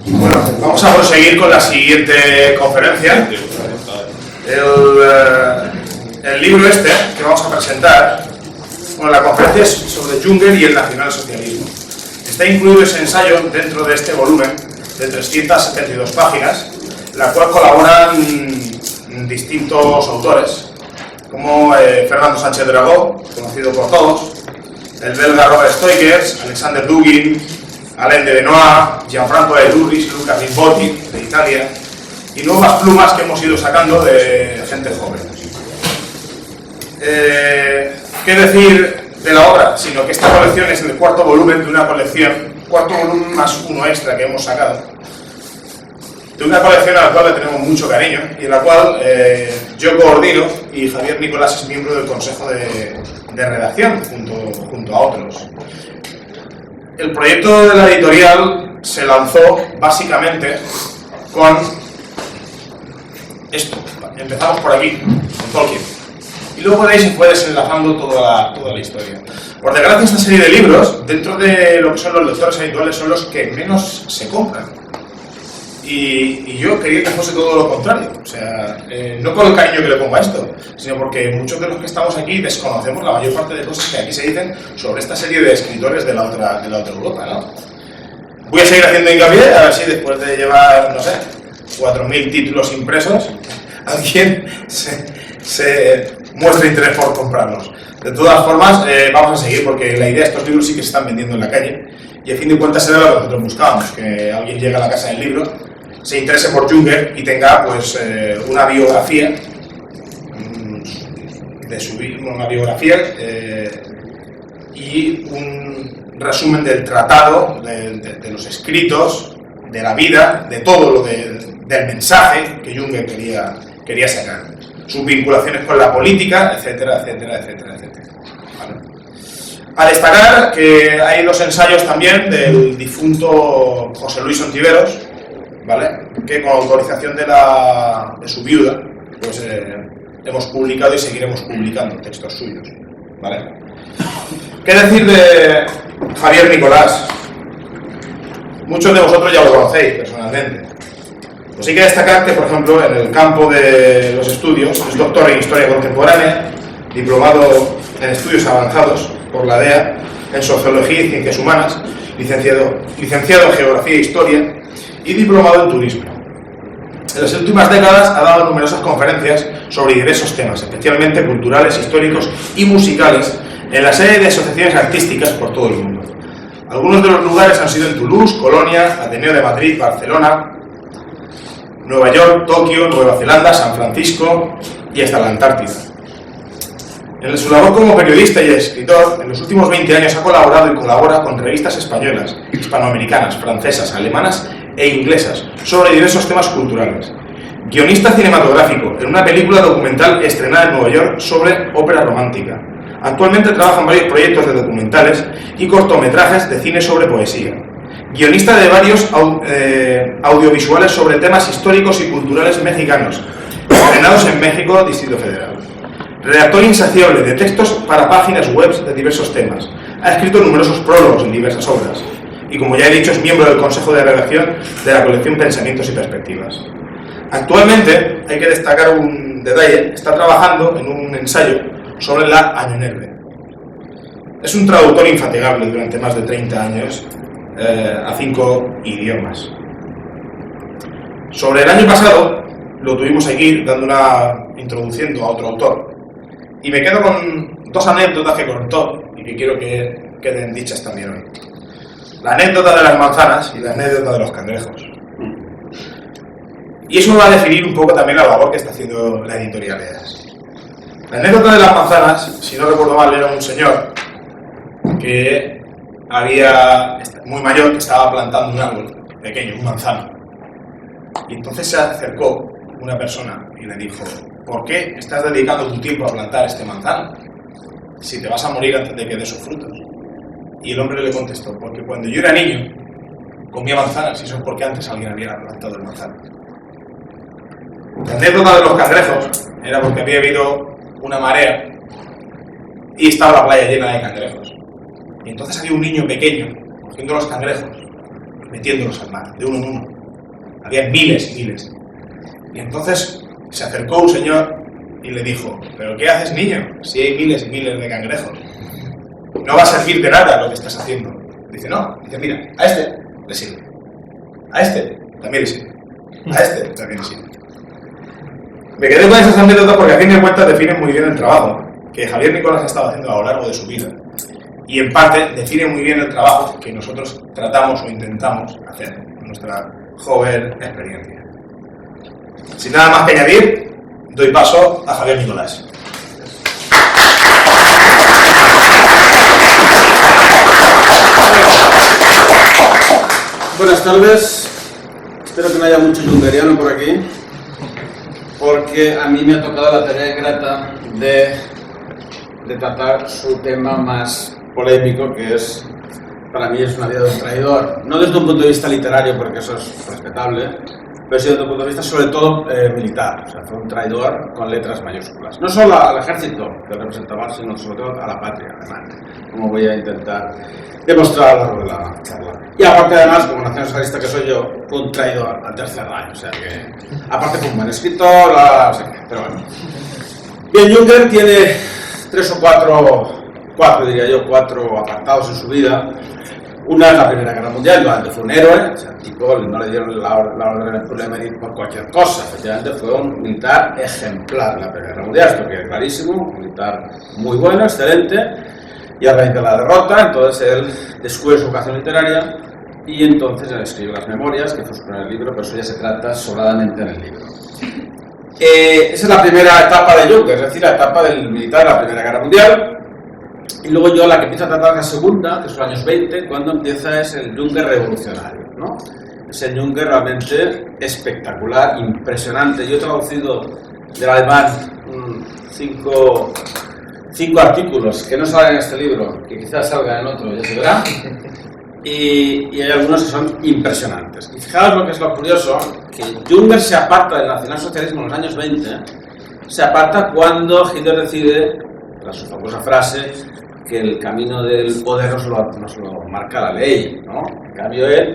Bueno, vamos a proseguir con la siguiente conferencia. El libro este que vamos a presentar, bueno, la conferencia es sobre Junger y el nacionalsocialismo. Está incluido ese ensayo dentro de este volumen de 372 páginas, en la cual colaboran distintos autores, como Fernando Sánchez Dragó, conocido por todos, el belga Robert Stoikers, Alexander Dugin, Alain de Benoit, Gianfranco de Durris, Luca Rimbotti, de Italia, y nuevas plumas que hemos ido sacando de gente joven. ¿Qué decir de la obra? Sino que esta colección es el cuarto volumen de una colección, cuarto volumen más uno extra que hemos sacado, de una colección a la cual le tenemos mucho cariño y en la cual yo coordino y Javier Nicolás es miembro del consejo de redacción junto a otros. El proyecto de la editorial se lanzó básicamente con esto. Empezamos por aquí, con Tolkien. Y luego veréis y fue desenlazando toda la historia. Por desgracia, esta serie de libros, dentro de lo que son los lectores habituales, son los que menos se compran. Y yo quería que fuese todo lo contrario. O sea, no por el cariño que le pongo a esto, sino porque muchos de los que estamos aquí desconocemos la mayor parte de cosas que aquí se dicen sobre esta serie de escritores de la otra Europa, ¿no? Voy a seguir haciendo hincapié, a ver si después de llevar, no sé, 4.000 títulos impresos, alguien se muestra interés por comprarlos. De todas formas, vamos a seguir, porque la idea de estos libros sí que se están vendiendo en la calle, y a fin de cuentas era lo que nosotros buscábamos, que alguien llegue a la casa del libro, se interese por Junger y tenga pues una biografía y un resumen del tratado, de los escritos, de la vida, de todo lo del mensaje que Junger quería sacar, sus vinculaciones con la política, etcétera, etcétera, etcétera, etcétera. ¿Vale? A destacar que hay dos ensayos también del difunto José Luis Ontiveros, ¿vale? Que con autorización de su viuda, pues hemos publicado y seguiremos publicando textos suyos, ¿vale? ¿Qué decir de Javier Nicolás? Muchos de vosotros ya lo conocéis personalmente. Pues hay que destacar que, por ejemplo, en el campo de los estudios, es doctor en Historia Contemporánea, diplomado en Estudios Avanzados por la DEA, en Sociología y Ciencias Humanas, licenciado en Geografía e Historia y diplomado en Turismo. En las últimas décadas ha dado numerosas conferencias sobre diversos temas, especialmente culturales, históricos y musicales, en la serie de asociaciones artísticas por todo el mundo. Algunos de los lugares han sido en Toulouse, Colonia, Ateneo de Madrid, Barcelona, Nueva York, Tokio, Nueva Zelanda, San Francisco y hasta la Antártida. En su labor como periodista y escritor, en los últimos 20 años ha colaborado y colabora con revistas españolas, hispanoamericanas, francesas, alemanas e inglesas sobre diversos temas culturales. Guionista cinematográfico en una película documental estrenada en Nueva York sobre ópera romántica. Actualmente trabaja en varios proyectos de documentales y cortometrajes de cine sobre poesía. Guionista de varios audiovisuales sobre temas históricos y culturales mexicanos, estrenados en México, Distrito Federal. Redactor insaciable de textos para páginas web de diversos temas. Ha escrito numerosos prólogos en diversas obras. Y como ya he dicho, es miembro del Consejo de Redacción de la colección Pensamientos y Perspectivas. Actualmente, hay que destacar un detalle, está trabajando en un ensayo sobre la Añonerbe. Es un traductor infatigable durante más de 30 años a 5 idiomas. Sobre el año pasado, lo tuvimos aquí introduciendo a otro autor. Y me quedo con dos anécdotas que contó y que quiero que queden dichas también hoy. La anécdota de las manzanas y la anécdota de los cangrejos. Y eso va a definir un poco también la labor que está haciendo la editorial EAS. La anécdota de las manzanas, si no recuerdo mal, era un señor que muy mayor, que estaba plantando un árbol pequeño, un manzano. Y entonces se acercó una persona y le dijo: ¿por qué estás dedicando tu tiempo a plantar este manzano si te vas a morir antes de que dé sus frutos? Y el hombre le contestó: porque cuando yo era niño comía manzanas y eso es porque antes alguien había plantado el manzano. La anécdota de los cangrejos era porque había habido una marea y estaba la playa llena de cangrejos. Y entonces había un niño pequeño cogiendo los cangrejos y metiéndolos al mar, de uno en uno. había miles y miles. Y entonces se acercó un señor y le dijo, ¿pero qué haces, niño? Si hay miles y miles de cangrejos. No va a servir de nada lo que estás haciendo. Dice, no. Dice, mira, a este le sirve. A este también le sirve. A este también le sirve. Me quedé con esas anécdotas porque a fin de cuentas definen muy bien el trabajo que Javier Nicolás ha estado haciendo a lo largo de su vida. Y en parte define muy bien el trabajo que nosotros tratamos o intentamos hacer en nuestra joven experiencia. Sin nada más que añadir, doy paso a Javier Nicolás. Buenas tardes. Espero que no haya mucho jungeriano por aquí, porque a mí me ha tocado la tarea grata de tratar su tema más polémico, que es, para mí, es una vida de un traidor. No desde un punto de vista literario, porque eso es respetable, pero sí desde un punto de vista, sobre todo, militar. O sea, fue un traidor con letras mayúsculas. No solo al ejército que representaba, sino sobre todo a la patria alemana, como voy a intentar demostrar a lo largo de la charla. Y aparte, además, como nacionalsocialista que soy yo, fue un traidor al Tercer Reich. O sea que, aparte fue un buen escritor, no sé qué, pero bueno. Bien, Juncker tiene cuatro apartados en su vida. Una es la Primera Guerra Mundial, durante fue un héroe, o sea, el tipo no le dieron la orden de morir por cualquier cosa, efectivamente fue un militar ejemplar en la Primera Guerra Mundial, esto queda clarísimo, un militar muy bueno, excelente, y a raíz de la derrota, entonces él descubre su vocación literaria y entonces él escribe las memorias, que fue su primer libro, pero eso ya se trata sobradamente en el libro. Esa es la primera etapa de Juncker, es decir, la etapa del militar de la Primera Guerra Mundial. Y luego yo la que empiezo a tratar la segunda, que son los años 20, cuando empieza es el Juncker revolucionario, ¿no? Es el Juncker realmente espectacular, impresionante. Yo he traducido del alemán 5 artículos que no salen en este libro, que quizás salgan en otro, ya se verá. Y hay algunos que son impresionantes. Y fijaos lo que es lo curioso, que Juncker se aparta del nacionalsocialismo en los años 20, se aparta cuando Hitler decide, tras su famosa frase, que el camino del poder nos lo marca la ley, ¿no? En cambio él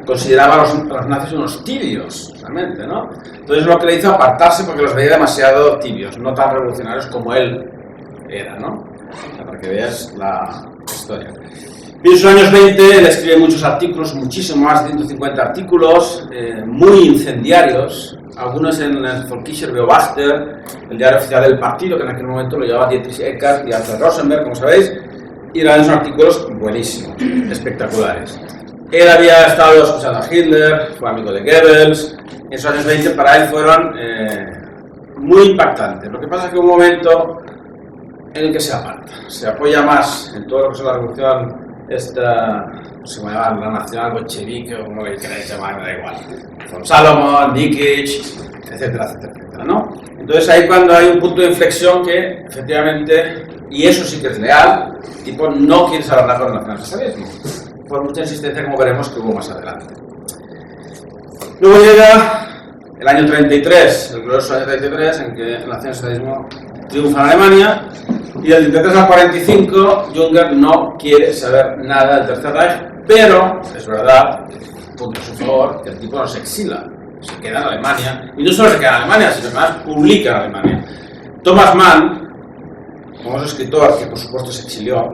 consideraba a los nazis unos tibios, realmente, ¿no? Entonces lo que le hizo apartarse porque los veía demasiado tibios, no tan revolucionarios como él era, ¿no? O sea, para que veas la historia. Y en sus años 20 él escribe muchos artículos, muchísimo más de 150 artículos, muy incendiarios, algunos en el Volkischer Beobachter, el diario oficial del partido, que en aquel momento lo llevaba Dietrich Eckart y Alfred Rosenberg, como sabéis, y eran unos artículos buenísimos, espectaculares. Él había estado escuchando a Hitler, fue amigo de Goebbels, en esos años 20 para él fueron muy impactantes. Lo que pasa es que hubo un momento en el que se aparta, se apoya más en todo lo que es la revolución se llamaba la nacional bolchevique o como le queráis llamar, me da igual. Von Salomon, Nikitsch, etcétera, etcétera, etcétera, ¿no? Entonces ahí cuando hay un punto de inflexión que efectivamente, y eso sí que es leal, el tipo no quiere saber nada con el nacionalsocialismo, por mucha insistencia como veremos que hubo más adelante. Luego llega el año 33, el glorioso año 33, en que el nacionalsocialismo triunfa en Alemania. Y del 33 al 45, Juncker no quiere saber nada del Tercer Reich, pero es verdad, punto a su favor, que el tipo no se exila, se queda en Alemania, y no solo se queda en Alemania, sino que además publica en Alemania. Thomas Mann, famoso escritor que por supuesto se exilió,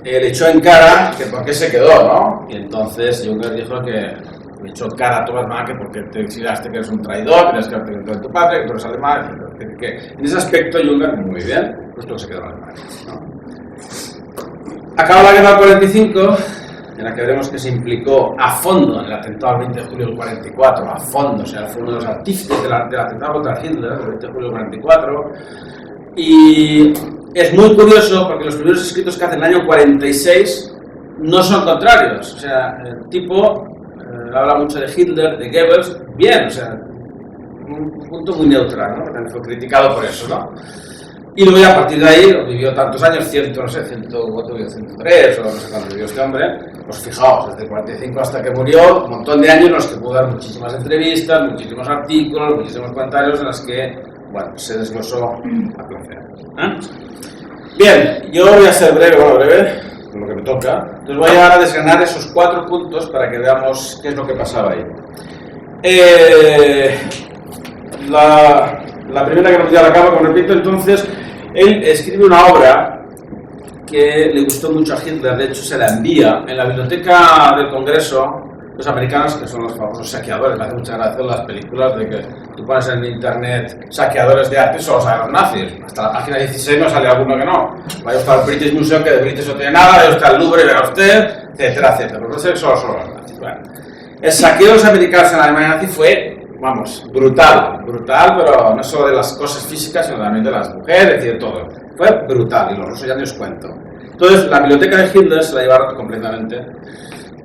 le echó en cara que por qué se quedó, ¿no? Y entonces Juncker dijo que le echó en cara a Thomas Mann que porque te exiliaste, que eres un traidor, que eres que de tu patria, que tú eres alemán, que en ese aspecto Juncker muy bien, justo que se quedó en Alemania, ¿no? Acaba la guerra del 45, en la que veremos que se implicó a fondo en el atentado del 20 de julio del 44, a fondo, o sea, fue uno de los artífices del atentado contra Hitler, el 20 de julio del 44, y es muy curioso porque los primeros escritos que hace en el año 46 no son contrarios, o sea, el tipo habla mucho de Hitler, de Goebbels, bien, o sea, un punto muy neutral, ¿no? Porque fue criticado por eso, ¿no? Y luego ya a partir de ahí, vivió tantos años, 103 o no sé cuánto vivió este hombre, pues fijaos, desde el 45 hasta que murió, un montón de años en los que pudo dar muchísimas entrevistas, muchísimos artículos, muchísimos comentarios en los que, bueno, se desglosó a placer. Bien, yo voy a ser breve, con lo que me toca. Entonces voy ahora a desgranar esos 4 puntos para que veamos qué es lo que pasaba ahí. La Primera Guerra Mundial acaba, como repito. Entonces él escribe una obra que le gustó mucho a Hitler. De hecho, se la envía en la biblioteca del Congreso. Los americanos, que son los famosos saqueadores, me hace mucha gracia las películas de que tú pones en internet saqueadores de arte y solo salen los nazis. Hasta la página 16 no sale alguno que no. Vaya usted al British Museum, que de British no tiene nada, vaya usted al Louvre y vea usted, etcétera, etcétera. Pero no sé, solo los nazis. Bueno, el saqueo de los americanos en la Alemania nazi fue, vamos, brutal, pero no solo de las cosas físicas, sino también de las mujeres y de todo. Fue brutal, y los rusos ya ni os cuento. Entonces, la biblioteca de Hitler se la llevaron completamente.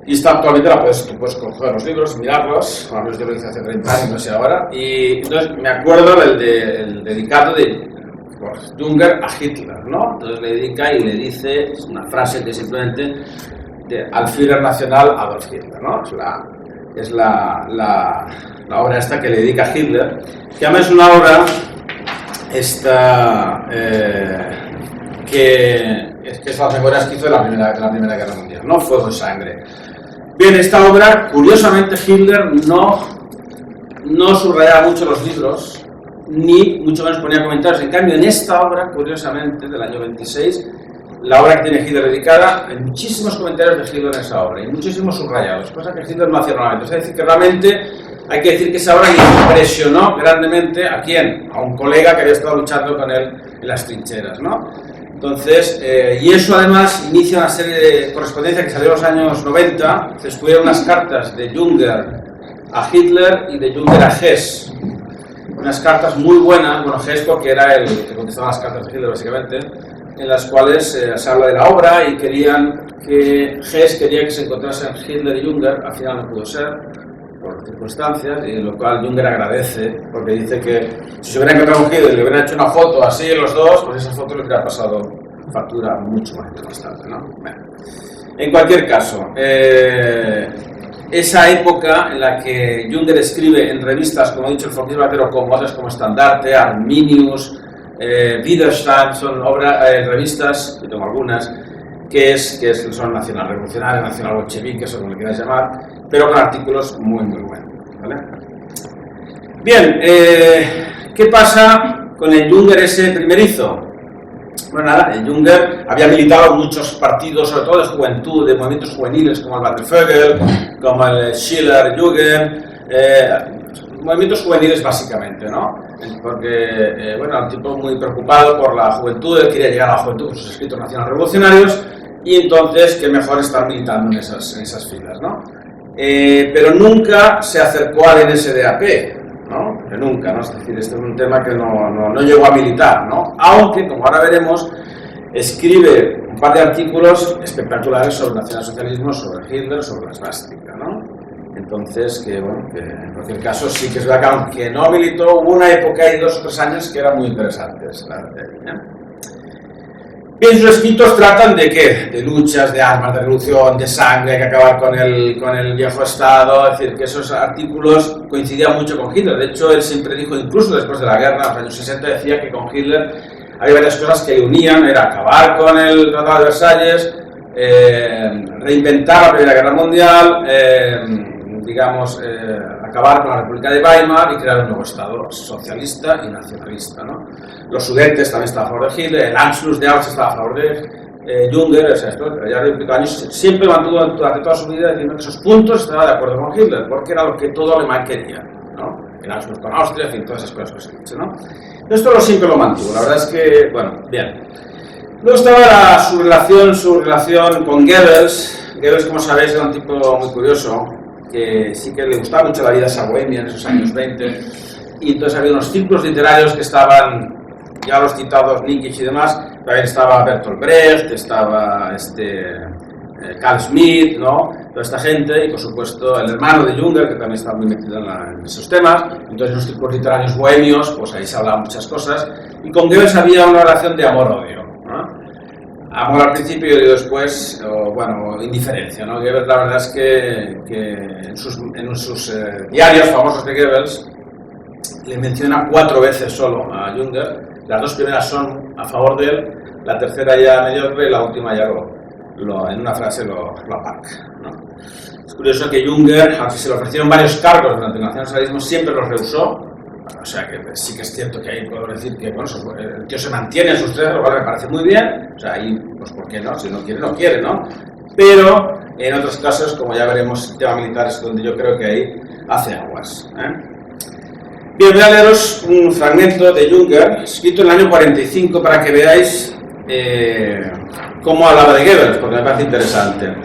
Y está actualmente, tú puedes coger los libros, mirarlos, al menos yo lo hice hace 30 años, no sé ahora, y entonces me acuerdo del dedicado de Junger a Hitler, ¿no? Entonces le dedica y le dice una frase que simplemente al Führer nacional Adolf Hitler, ¿no? Es la obra esta que le dedica a Hitler, que además es una obra que es las memorias que hizo de la Primera Guerra Mundial, ¿no? Fuego y sangre. Bien, esta obra, curiosamente, Hitler no subrayaba mucho los libros, ni mucho menos ponía comentarios. En cambio, en esta obra, curiosamente, del año 26, la obra que tiene Hitler dedicada, hay muchísimos comentarios de Hitler en esa obra, y muchísimos subrayados, cosa que Hitler no hacía normalmente. Es decir, que realmente hay que decir que esa obra impresionó grandemente ¿a quién? A un colega que había estado luchando con él en las trincheras, ¿no? Entonces, y eso además inicia una serie de correspondencia que salió en los años 90. Se descubrieron unas cartas de Junger a Hitler y de Junger a Hess. Unas cartas muy buenas, bueno, Hess porque era el que contestaba las cartas de Hitler básicamente, en las cuales se habla de la obra y Hess quería que se encontrasen Hitler y Junger. Al final no pudo ser, por circunstancias, y lo cual Junger agradece, porque dice que si se hubiera encontrado con Hitler y le hubiera hecho una foto así los dos, pues esa foto le hubiera pasado factura mucho más tarde, ¿no? Bueno. En cualquier caso, esa época en la que Junger escribe en revistas, como he dicho, el Fortino Batero, como otras como Estandarte, Arminius, Widerstand, son revistas, yo tengo algunas, que son nacional revolucionarias, nacional bolcheviques, o como le quieras llamar, pero con artículos muy buenos, ¿vale? Bien, ¿qué pasa con el Junger ese primerizo? Bueno, nada, el Junger había militado en muchos partidos, sobre todo de juventud, de movimientos juveniles, como el Watervögel, como el Schiller-Jugend, movimientos juveniles básicamente, ¿no? Porque, bueno, era un tipo muy preocupado por la juventud, él quería llegar a la juventud con sus escritos nacional revolucionarios, y entonces, qué mejor estar militando en esas filas, ¿no? Pero nunca se acercó al NSDAP, ¿no? Que nunca, ¿no? Es decir, este es un tema que no llegó a militar, ¿no? Aunque, como ahora veremos, escribe un par de artículos espectaculares sobre el nacionalsocialismo, sobre Hitler, sobre la svástica, ¿no? Entonces, bueno, que en cualquier caso sí que es verdad que aunque no militó, hubo una época y 2 o 3 años que eran muy interesantes, Bien, sus escritos tratan de ¿qué? De luchas, de armas, de revolución, de sangre, hay que acabar con el viejo Estado, es decir, que esos artículos coincidían mucho con Hitler. De hecho, él siempre dijo, incluso después de la guerra, en los años 60, decía que con Hitler había varias cosas que le unían, era acabar con el Tratado de Versalles, reinventar la Primera Guerra Mundial, acabar con la República de Weimar y crear un nuevo Estado socialista y nacionalista, ¿no? Los Sudetes también estaban a favor de Hitler, el Anschluss de Auschwitz estaba a favor de Junger, o sea, esto ya repito, años, siempre mantuvo durante toda su vida diciendo que esos puntos estaba de acuerdo con Hitler, porque era lo que todo alemán quería, ¿no? El Anschluss con Austria, en fin, todas esas cosas que se han dicho, ¿no? Esto siempre lo mantuvo, la verdad es que, bueno, bien. Luego estaba su relación con Goebbels. Goebbels, como sabéis, era un tipo muy curioso, que sí que le gustaba mucho la vida esa bohemia en esos años 20, y entonces había unos círculos literarios que estaban, ya los citados Nietzsche y demás, también estaba Bertolt Brecht, estaba Carl Schmitt, ¿no? Toda esta gente, y por supuesto el hermano de Junger, que también estaba muy metido en esos temas. Entonces en los círculos literarios bohemios, pues ahí se hablaban muchas cosas, y con Goebbels había una relación de amor-odio, ¿no? Amor al principio y después, bueno, indiferencia, ¿no? Goebbels, la verdad es que en sus diarios famosos de Goebbels le menciona 4 veces solo a Junger. Las 2 primeras son a favor de él, la tercera ya mediocre y la última ya en una frase lo aparca, ¿no? Es curioso que Junger, aunque se le ofrecieron varios cargos durante el nacionalsocialismo, siempre los rehusó. O sea que sí que es cierto que ahí puedo decir que bueno, el tío se mantiene en sus tres, lo cual me parece muy bien. O sea, ahí, pues ¿por qué no? Si no quiere, no quiere, ¿no? Pero en otros casos, como ya veremos, el tema militar es donde yo creo que ahí hace aguas, Bien, voy a leeros un fragmento de Junger, escrito en el año 45, para que veáis cómo hablaba de Goebbels, porque me parece interesante.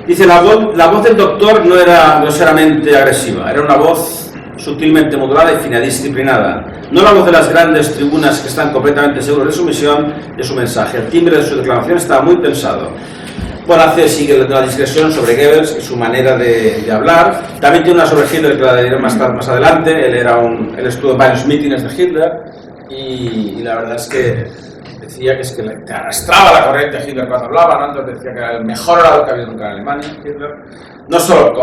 Dice, la voz del doctor no era groseramente agresiva, era una voz sutilmente modulada y fina, disciplinada. No la voz de las grandes tribunas que están completamente seguros de su misión, de su mensaje. El timbre de su declamación estaba muy pensado. Bueno, sigue la discreción sobre Goebbels y su manera de hablar. También tiene una sobre Hitler que la diré más adelante. Él estuvo en varios mítines de Hitler y la verdad es que decía que es que te arrastraba la corriente a Hitler cuando hablaba, ¿no? Entonces decía que era el mejor orador que había nunca en Alemania, Hitler. No solo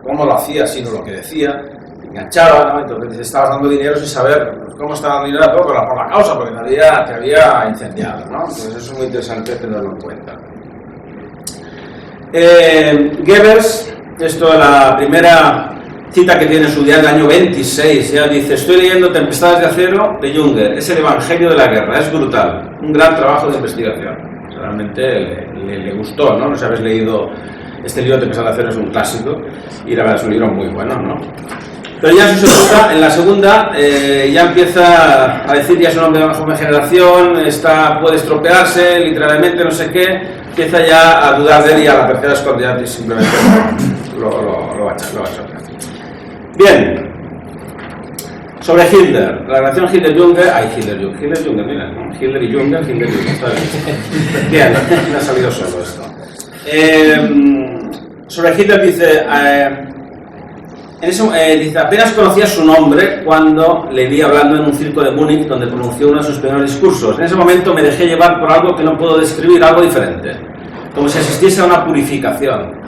cómo lo hacía, sino lo que decía. Enganchaba, ¿no? Entonces estabas dando dinero sin saber cómo estaba dando dinero por la causa, porque te había incendiado, ¿no? Entonces eso es muy interesante tenerlo en cuenta. Goebbels, esto es la primera cita que tiene en su diario del año 26, ya dice, estoy leyendo Tempestades de acero de Junger, es el evangelio de la guerra, es brutal, un gran trabajo de investigación. Realmente le gustó, ¿no? No sé si habéis leído este libro Tempestades de acero, es un clásico y la verdad es un libro muy bueno, ¿no? Pero ya en la segunda ya empieza a decir, ya es un hombre de una joven generación, puede estropearse literalmente, no sé qué, empieza ya a dudar de él y a la tercera escondida y simplemente lo va a echar. Bien, sobre Hitler, la relación Hitler-Junger, Hitler-Junger, mira, Hitler y Junger, está bien. Bien, me ha salido solo esto. Sobre Hitler dice... dice, apenas conocía su nombre cuando le vi hablando en un circo de Múnich donde pronunció uno de sus primeros discursos. En ese momento me dejé llevar por algo que no puedo describir, algo diferente, como si asistiese a una purificación.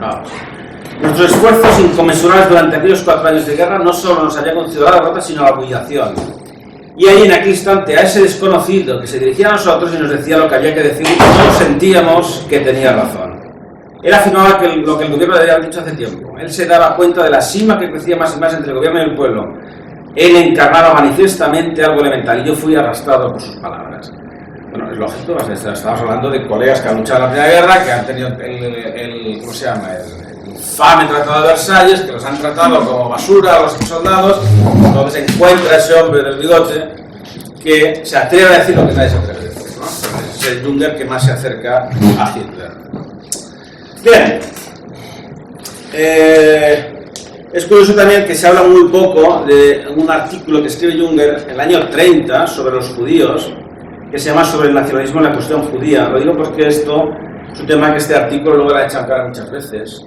Nuestros esfuerzos inconmensurables durante aquellos 4 años de guerra no solo nos habían conducido a la derrota, sino a la humillación. Y ahí en aquel instante, a ese desconocido que se dirigía a nosotros y nos decía lo que había que decir, todos sentíamos que tenía razón. Él afirmaba que lo que el gobierno le había dicho hace tiempo. Él se daba cuenta de la sima que crecía más y más entre el gobierno y el pueblo. Él encarnaba manifiestamente algo elemental y yo fui arrastrado por sus palabras. Bueno, es lógico, estamos hablando de colegas que han luchado en la Primera Guerra, que han tenido el infame Tratado de Versalles, que los han tratado como basura a los soldados. Entonces se encuentra ese hombre del bigote que se atreve a decir lo que nadie se atreve a decir, ¿no? Es el Junger que más se acerca a Hitler. Bien, es curioso también que se habla muy poco de un artículo que escribe Junger en el año 30 sobre los judíos, que se llama Sobre el nacionalismo y la cuestión judía. Lo digo porque esto es un tema que este artículo luego lo ha echado cara muchas veces,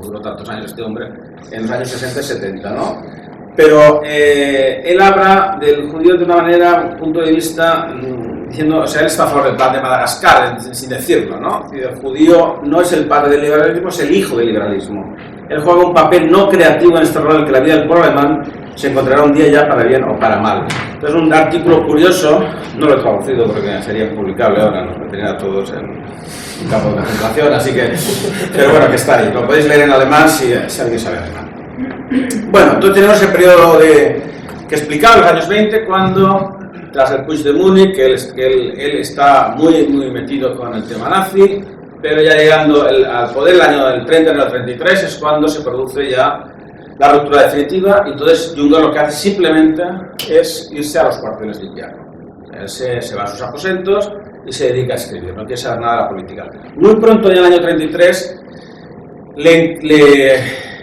duró tantos años este hombre, en los años 60 y 70, ¿no? Pero él habla del judío de una manera, un punto de vista... diciendo, o sea, él está a favor del plan de Madagascar, sin decirlo, ¿no? El judío no es el padre del liberalismo, es el hijo del liberalismo. Él juega un papel no creativo en este rol en el que la vida del pueblo alemán se encontrará un día ya para bien o para mal. Es un artículo curioso, no lo he traducido porque sería impublicable ahora, nos meterían a todos en un campo de concentración, así que, pero bueno, que está ahí. Lo podéis leer en alemán si alguien sabe alemán. Bueno, entonces tenemos el periodo que explicaba en los años 20, cuando... tras el Putsch de Múnich, que él está muy metido con el tema nazi, pero ya llegando al poder el año del 30, en el 33, es cuando se produce ya la ruptura definitiva, y entonces Junger lo que hace simplemente es irse a los cuarteles de invierno. Él se va a sus aposentos y se dedica a escribir, no quiere saber nada de la política. Muy pronto, en el año 33, le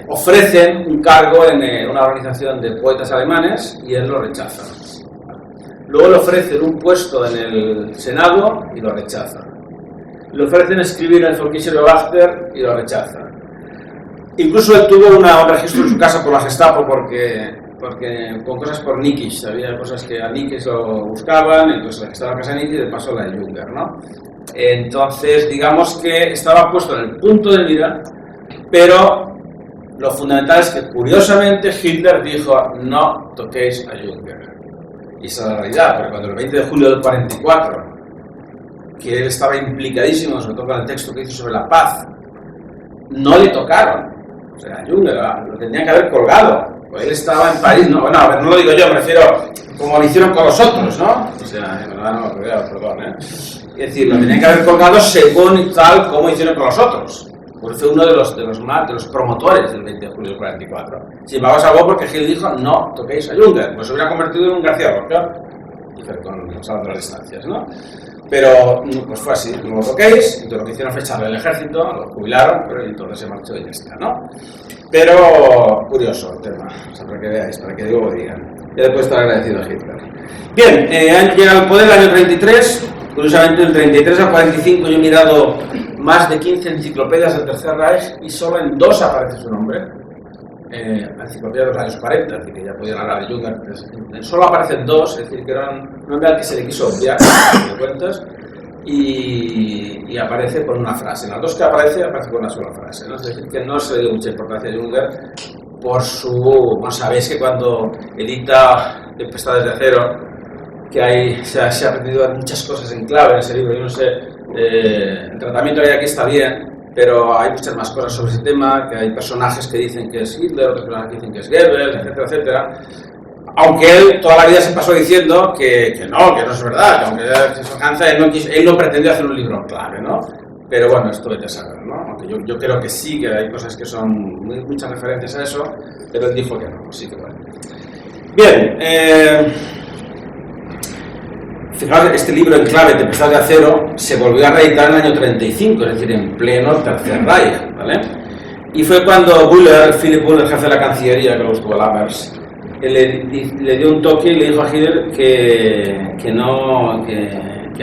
ofrecen un cargo en una organización de poetas alemanes y él lo rechaza. Luego le ofrecen un puesto en el Senado y lo rechaza. Le ofrecen escribir en el Völkische Beobachter y lo rechaza. Incluso él tuvo un registro en su casa por la Gestapo porque con cosas por Nikisch. Había cosas que a Nikisch lo buscaban, entonces la Gestapo a casa de Nikisch y de paso la de Junger, ¿no? Entonces, digamos que estaba puesto en el punto de mira, pero lo fundamental es que, curiosamente, Hitler dijo, no toquéis a Junger. Y esa es la realidad, porque cuando el 20 de julio del 44 que él estaba implicadísimo, sobre todo con el texto que hizo sobre la paz, no le tocaron. O sea, Junger lo tenía que haber colgado. Pues él estaba en París, no, bueno, a ver, no lo digo yo, me refiero como lo hicieron con los otros, ¿no? O sea, en verdad no, perdón, Es decir, lo tenían que haber colgado según y tal como hicieron con los otros. Pues fue uno de los promotores del 20 de julio del 44. Sin embargo, salvó porque Gil dijo, no toquéis a Junger. Pues se hubiera convertido en un García Lorca, con salvando las distancias, ¿no? Pero pues fue así, no lo toquéis, entonces lo que hicieron fue echarle al ejército, lo jubilaron, pero entonces se marchó y ya está, ¿no? Pero curioso el tema, o sea, para que veáis, para que digo lo digan. Ya después estar agradecido a Hitler. Bien, han llegado al poder el año 33, curiosamente del 33 al 45 yo he mirado más de 15 enciclopedias del Tercer Reich y solo en 2 aparece su nombre. Enciclopedia de los años 40, es decir, que ya podían hablar de Junger. Solo aparecen 2, es decir, que era un nombre al que se le quiso obviar, de cuentas, y aparece por una frase. En las 2 que aparece por una sola frase, ¿no? Es decir, que no se le dio mucha importancia a Junger por su... Bueno, sabéis que cuando edita Tempestades de Acero, que se ha aprendido muchas cosas en clave en ese libro, yo no sé, el tratamiento que hay aquí está bien, pero hay muchas más cosas sobre ese tema, que hay personajes que dicen que es Hitler, otros personajes que dicen que es Goebbels, etcétera, etcétera. Aunque él toda la vida se pasó diciendo que no es verdad, que aunque se cansa, él no pretendió hacer un libro clave, ¿no? Pero bueno, esto vete a saber, ¿no? Aunque yo creo que sí, que hay cosas que son muchas referencias a eso, pero él dijo que no, así que bueno. Bien, fijaos, este libro en clave, Tempestad de Acero, se volvió a reeditar en el año 35, es decir, en pleno Tercer Reich, ¿vale? Y fue cuando Philipp Buller, jefe de la Cancillería, que lo estuvo Lammers, le dio un toque y le dijo a Hitler que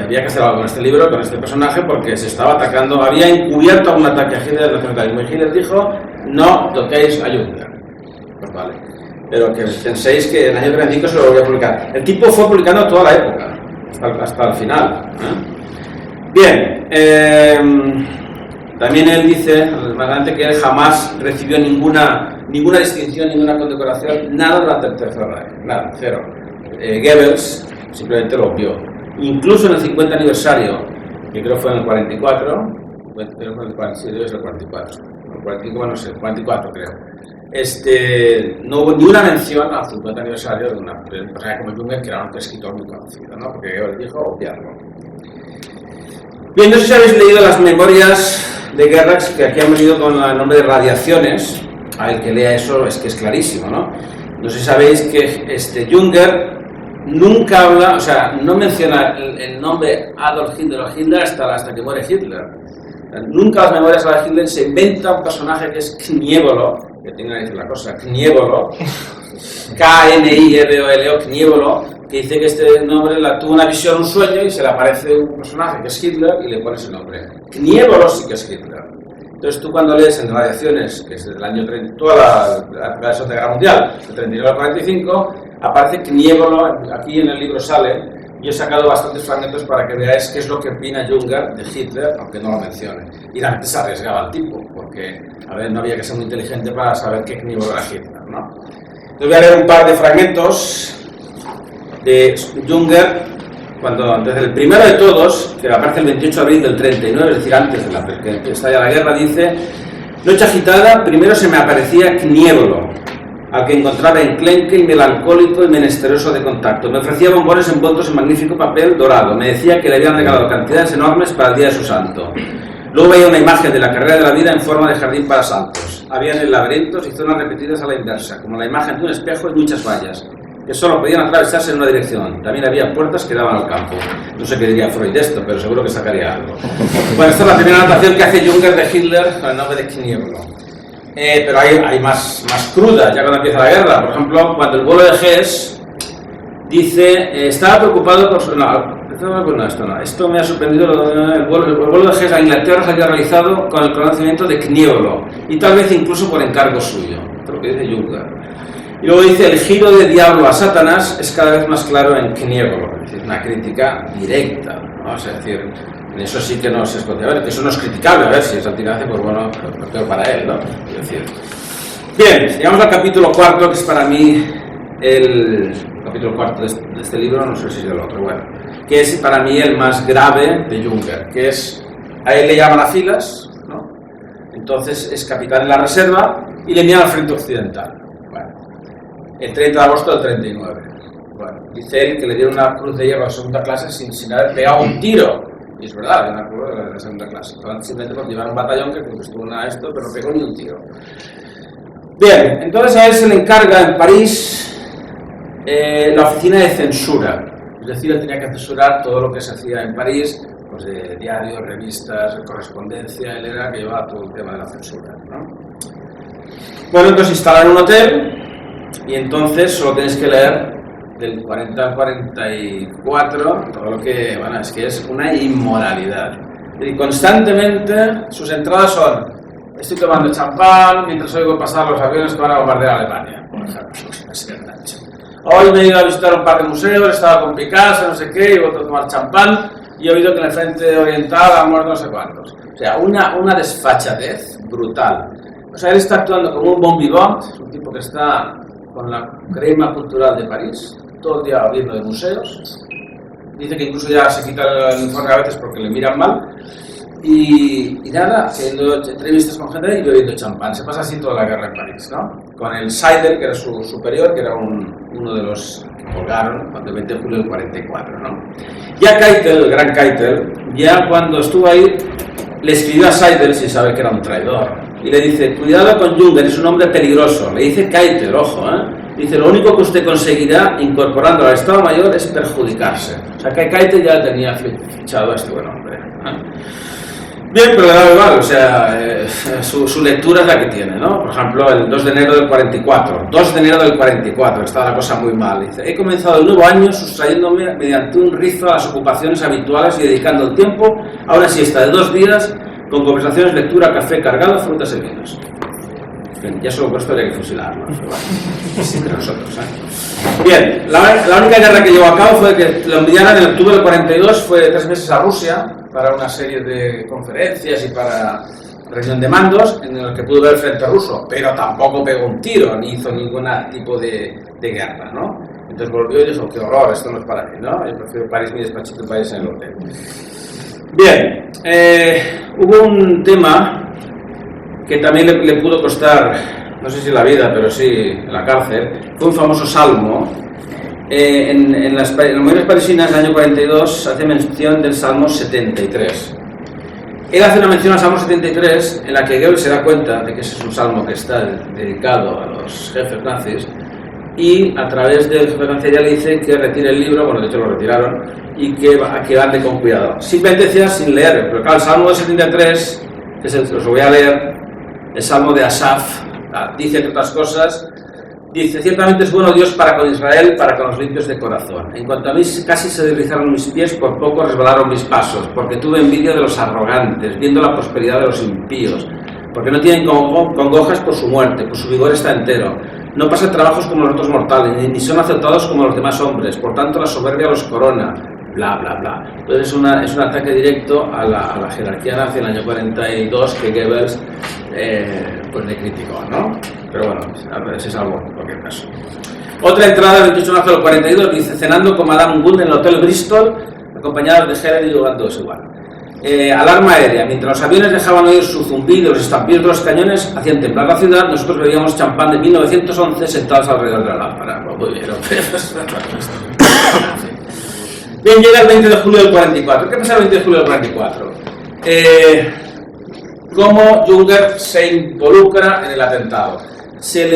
había que hacer algo con este libro, con este personaje, porque se estaba atacando, había encubierto un ataque a Hitler del nacionalismo. Y Hitler dijo, no toquéis a Junger. Pues vale. Pero que penséis que en el año 35 se lo volvió a publicar. El tipo fue publicando toda la época, hasta el final. Bien, también él dice, más adelante, que él jamás recibió ninguna distinción, ninguna condecoración, nada durante el Tercer Reich, nada, cero. Goebbels simplemente lo obvió. Incluso en el 50 aniversario, que creo fue en el 44, creo que es el 44, el 45, no sé, el 44 creo. No hubo ni una mención al 50 aniversario de una persona como Junger, que era un escritor muy conocido, ¿no? Porque él dijo obviarlo. Bien, no sé si habéis leído las memorias de Gerlach, que aquí han venido con el nombre de Radiaciones. A el que lea eso es que es clarísimo, ¿no? No sé si sabéis que Junger nunca habla, o sea, no menciona el nombre Adolf Hitler o Hitler hasta que muere Hitler. Nunca las memorias de Hitler se inventa un personaje que es Knievolo, que tiene que decir la cosa, Knievolo, K-N-I-E-V-O-L-O, Knievolo, que dice que este nombre tuvo una visión, un sueño, y se le aparece un personaje que es Hitler y le pone ese nombre. Knievolo sí que es Hitler. Entonces tú cuando lees en Radiaciones, que es del año 30, toda la época de la Segunda Guerra Mundial, del 39 al 45, aparece Knievolo, aquí en el libro sale, y he sacado bastantes fragmentos para que veáis qué es lo que opina Junger de Hitler, aunque no lo mencione. Y realmente se arriesgaba el tipo, porque a ver, no había que ser muy inteligente para saber qué Knievolo era Hitler, ¿no? Entonces voy a leer un par de fragmentos de Junger, desde el primero de todos, que aparece el 28 de abril del 39, es decir, antes de que estalla la guerra, dice: noche agitada, primero se me aparecía Knievolo, al que encontraba enclenque y melancólico y menesteroso de contacto. Me ofrecía bombones envueltos en magnífico papel dorado. Me decía que le habían regalado cantidades enormes para el día de su santo. Luego veía una imagen de la carrera de la vida en forma de jardín para saltos. Había en el laberintos y zonas repetidas a la inversa, como la imagen de un espejo y muchas vallas, que solo podían atravesarse en una dirección. También había puertas que daban al campo. No sé qué diría Freud de esto, pero seguro que sacaría algo. Bueno, esta es la primera anotación que hace Junger de Hitler con el nombre de Knievolo. Pero hay más crudas, ya cuando empieza la guerra. Por ejemplo, cuando el vuelo de Hess dice, estaba preocupado por... Esto me ha sorprendido. El vuelo de Hess a Inglaterra se había realizado con el conocimiento de Knievolo, y tal vez incluso por encargo suyo. Esto es lo que dice Junger. Y luego dice, el giro de diablo a Satanás es cada vez más claro en Knievolo. Es decir, una crítica directa, ¿no? Es decir, en eso sí que no se esconde. A ver, que eso no es criticable, a ver, si es antinazi, pues bueno, lo peor para él, ¿no? Es decir. Bien, llegamos al capítulo 4, que es para mí el capítulo 4 de este libro, no sé si es el otro, bueno. que es para mí el más grave de Junger, que es, a él le llaman a filas, ¿no? Entonces es capitán en la reserva y le envían al frente occidental. Bueno, el 30 de agosto del 39. Bueno, dice él que le dieron una cruz de hierro a segunda clase sin haber pegado un tiro. Y es verdad, una cruz de la segunda clase. Simplemente por llevar un batallón que estuvo en esto, pero no pegó ni un tiro. Bien, entonces a él se le encarga en París la oficina de censura. Es decir, él tenía que censurar todo lo que se hacía en París, pues de diarios, revistas, correspondencia. Él era el que llevaba todo el tema de la censura, ¿no? Bueno, entonces instalan un hotel y entonces solo tenéis que leer del 40 al 44 todo lo que, bueno, es que es una inmoralidad. Y constantemente sus entradas son: estoy tomando champán mientras oigo pasar los aviones que van a bombardear Alemania, por ejemplo. Hoy me he ido a visitar un par de museos, estaba con Picasso, no sé qué, y voy a tomar champán y he oído que en el frente oriental han muerto no sé cuántos. O sea, una desfachatez brutal. O sea, él está actuando como un bon vivant, es un tipo que está con la crema cultural de París, todo el día abriendo de museos. Dice que incluso ya se quita el uniforme a veces porque le miran mal. Y nada, haciendo entrevistas con gente y bebiendo champán. Se pasa así toda la guerra en París, ¿no? Con el Seidel, que era su superior, que era uno de los que colgaron cuando el 20 de julio del 44, ¿no? Ya Keitel, el gran Keitel, ya cuando estuvo ahí, le escribió a Seidel, sin saber que era un traidor, y le dice: cuidado con Junger, es un hombre peligroso. Le dice Keitel, ojo, dice: lo único que usted conseguirá incorporándolo al Estado Mayor es perjudicarse. O sea, que Keitel ya tenía fichado a este buen hombre, Bien, pero le da igual, o sea, su lectura es la que tiene, ¿no? Por ejemplo, el 2 de enero del 44, 2 de enero del 44, está la cosa muy mal. Dice: he comenzado el nuevo año sustrayéndome mediante un rizo a las ocupaciones habituales y dedicando el tiempo a una siesta de 2 días con conversaciones, lectura, café cargado, frutas y vinos. Bien, ya solo por esto habría que fusilarlo, pero bueno, sí, entre nosotros, Bien, la única guerra que llevó a cabo fue que lo enviaran en octubre del 42, fue 3 meses a Rusia para una serie de conferencias y para reunión de mandos en el que pudo ver el frente ruso, pero tampoco pegó un tiro ni hizo ningún tipo de guerra, ¿no? Entonces volvió y dijo: qué horror, esto no es para mí, ¿no? Yo prefiero París, mi despachito, París en el hotel. Bien, hubo un tema que también le pudo costar, no sé si la vida, pero sí la cárcel. Fue un famoso salmo. En las memorias parisinas del año 42 hace mención del Salmo 73. Él hace una mención al Salmo 73 en la que Goebbels se da cuenta de que ese es un salmo que está dedicado a los jefes nazis, y a través del jefe de Cancillería le dice que retire el libro, bueno, de hecho lo retiraron, y que ande con cuidado. Simplemente decía sin leer, pero claro, el Salmo 73, que os lo voy a leer, el Salmo de Asaf, dice, entre otras cosas, dice: ciertamente es bueno Dios para con Israel, para con los limpios de corazón. En cuanto a mí, casi se deslizaron mis pies, por poco resbalaron mis pasos, porque tuve envidia de los arrogantes, viendo la prosperidad de los impíos, porque no tienen congojas por su muerte, pues su vigor está entero. No pasan trabajos como los otros mortales, ni son aceptados como los demás hombres, por tanto la soberbia los corona, bla, bla, bla. Entonces es un ataque directo a la jerarquía nazi en el año 42 que Goebbels pues le criticó, ¿no? Pero bueno, se salvó en cualquier caso. Otra entrada del 28 de marzo del 42 dice: cenando con Madame Gould en el Hotel Bristol, acompañados de Heller y Dugandos igual. Alarma aérea. Mientras los aviones dejaban oír su zumbido, los estampidos de los cañones hacían temblar la ciudad, nosotros bebíamos champán de 1911 sentados alrededor de la lámpara. Muy bien, bien, llega el 20 de julio del 44. ¿Qué pasa el 20 de julio del 44? ¿Cómo Junger se involucra en el atentado? Se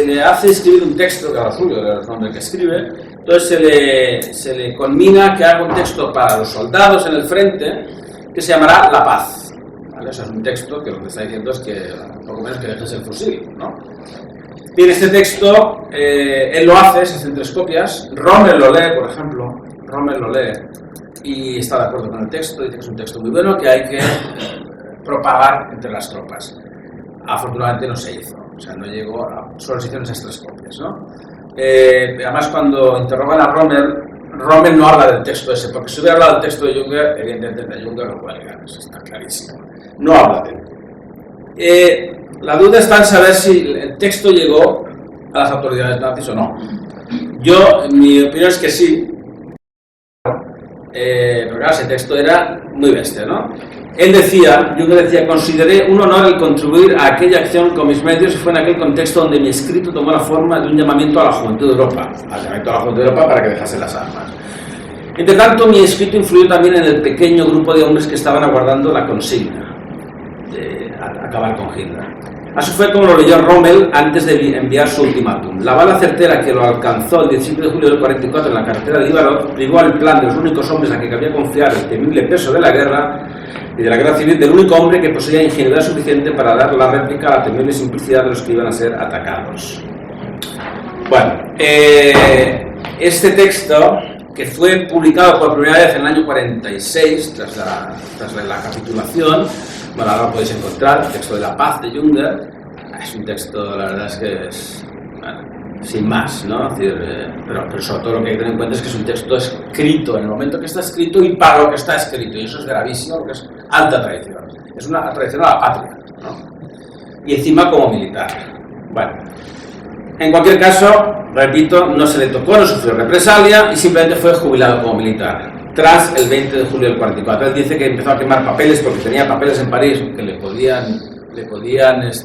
le hace escribir un texto, que era suyo, era el nombre que escribe. Entonces se le conmina que haga un texto para los soldados en el frente que se llamará La Paz, ¿vale? Eso es un texto que lo que está diciendo es que poco menos que dejes el fusil, ¿no? Bien, este texto él lo hace, se hacen 3 copias. Rommel lo lee, por ejemplo. Rommel lo lee y está de acuerdo con el texto, dice que es un texto muy bueno que hay que propagar entre las tropas. Afortunadamente no se hizo, o sea, no llegó solo se hicieron esas 3 copias, ¿no? Además, cuando interrogan a Rommel no habla del texto ese, porque si hubiera hablado del texto de Junger, evidentemente de Junger no puede llegar, eso está clarísimo. No habla de él. La duda está en saber si el texto llegó a las autoridades nazis o no. Mi opinión es que sí, pero claro, ese texto era muy bestia, ¿no? Él decía, Junger decía, consideré un honor el contribuir a aquella acción con mis medios y fue en aquel contexto donde mi escrito tomó la forma de un llamamiento a la juventud de Europa, al llamamiento a la juventud de Europa para que dejase las armas. Entre tanto, mi escrito influyó también en el pequeño grupo de hombres que estaban aguardando la consigna de acabar con Hitler. Así fue como lo leyó Rommel antes de enviar su ultimátum. La bala certera que lo alcanzó el 17 de julio del 44 en la carretera de Líbano privó al plan de los únicos hombres a que cabía confiar el temible peso de la guerra y de la guerra civil del único hombre que poseía ingenuidad suficiente para dar la réplica a la temible simplicidad de los que iban a ser atacados. Bueno, este texto, que fue publicado por primera vez en el año 46, tras la capitulación, bueno, ahora lo podéis encontrar, el texto de la paz de Junger, es un texto, la verdad es que es, bueno, sin más, ¿no? Es decir, pero sobre todo lo que hay que tener en cuenta es que es un texto escrito en el momento que está escrito y para lo que está escrito, y eso es gravísimo porque es alta traición, es una traición a la patria, ¿no? Y encima como militar. Bueno, en cualquier caso, repito, no se le tocó, no sufrió represalia y simplemente fue jubilado como militar. Tras el 20 de julio del 44. Él dice que empezó a quemar papeles porque tenía papeles en París que le podían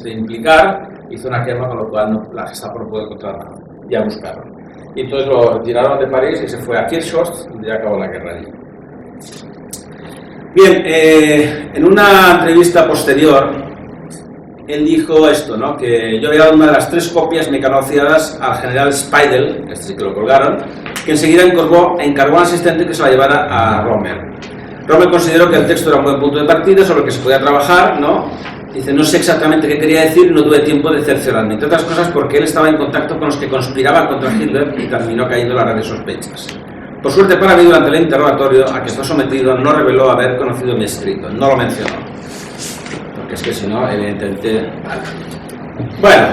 implicar, hizo una quema, con lo cual la Gestapo no pudo encontrar nada, ya buscaron. Y entonces lo retiraron de París y se fue a Kirchhorst y ya acabó la guerra allí. Bien, en una entrevista posterior, él dijo esto, ¿no? Que yo había dado una de las 3 copias mecanografiadas al general Speidel, este sí que lo colgaron, que enseguida encargó a un asistente que se la llevara a Rommel. Rommel consideró que el texto era un buen punto de partida sobre el que se podía trabajar, ¿no? Dice, no sé exactamente qué quería decir, no tuve tiempo de cerciorarme, entre otras cosas porque él estaba en contacto con los que conspiraban contra Hitler y terminó cayendo en la red de sospechas. Por suerte para mí, durante el interrogatorio a que fue sometido, no reveló haber conocido mi escrito, no lo mencionó. Porque es que si no, evidentemente... Bueno.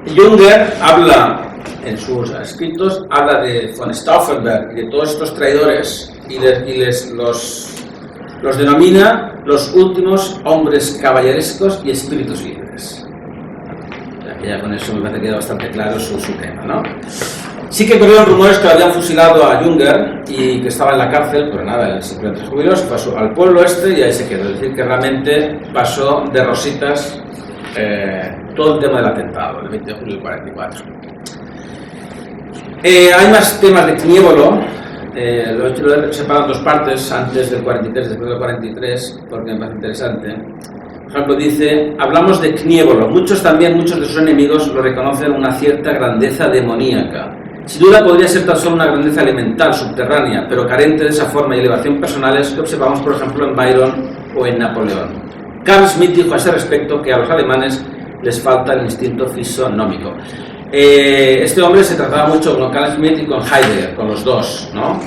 Junger habla, en sus escritos, habla de von Stauffenberg y de todos estos traidores y los denomina los últimos hombres caballerescos y espíritus libres. Ya con eso me parece que queda bastante claro su tema, ¿no? Sí que corrieron rumores que habían fusilado a Junger y que estaba en la cárcel, pero nada, él simplemente se jubiló, se pasó al pueblo este y ahí se quedó. Es decir, que realmente pasó de rositas todo el tema del atentado, el 20 de julio del 44. Hay más temas de Knievolo, lo he separado en 2 partes, antes del 43 y después del 43, porque me parece interesante. Por ejemplo, dice, hablamos de Knievolo, muchos de sus enemigos lo reconocen una cierta grandeza demoníaca. Sin duda podría ser tan solo una grandeza elemental, subterránea, pero carente de esa forma y elevación personales que observamos, por ejemplo, en Byron o en Napoleón. Carl Schmitt dijo a ese respecto que a los alemanes les falta el instinto fisonómico. Este hombre se trataba mucho con Carl Schmitt y con Heidegger, con los dos, ¿no?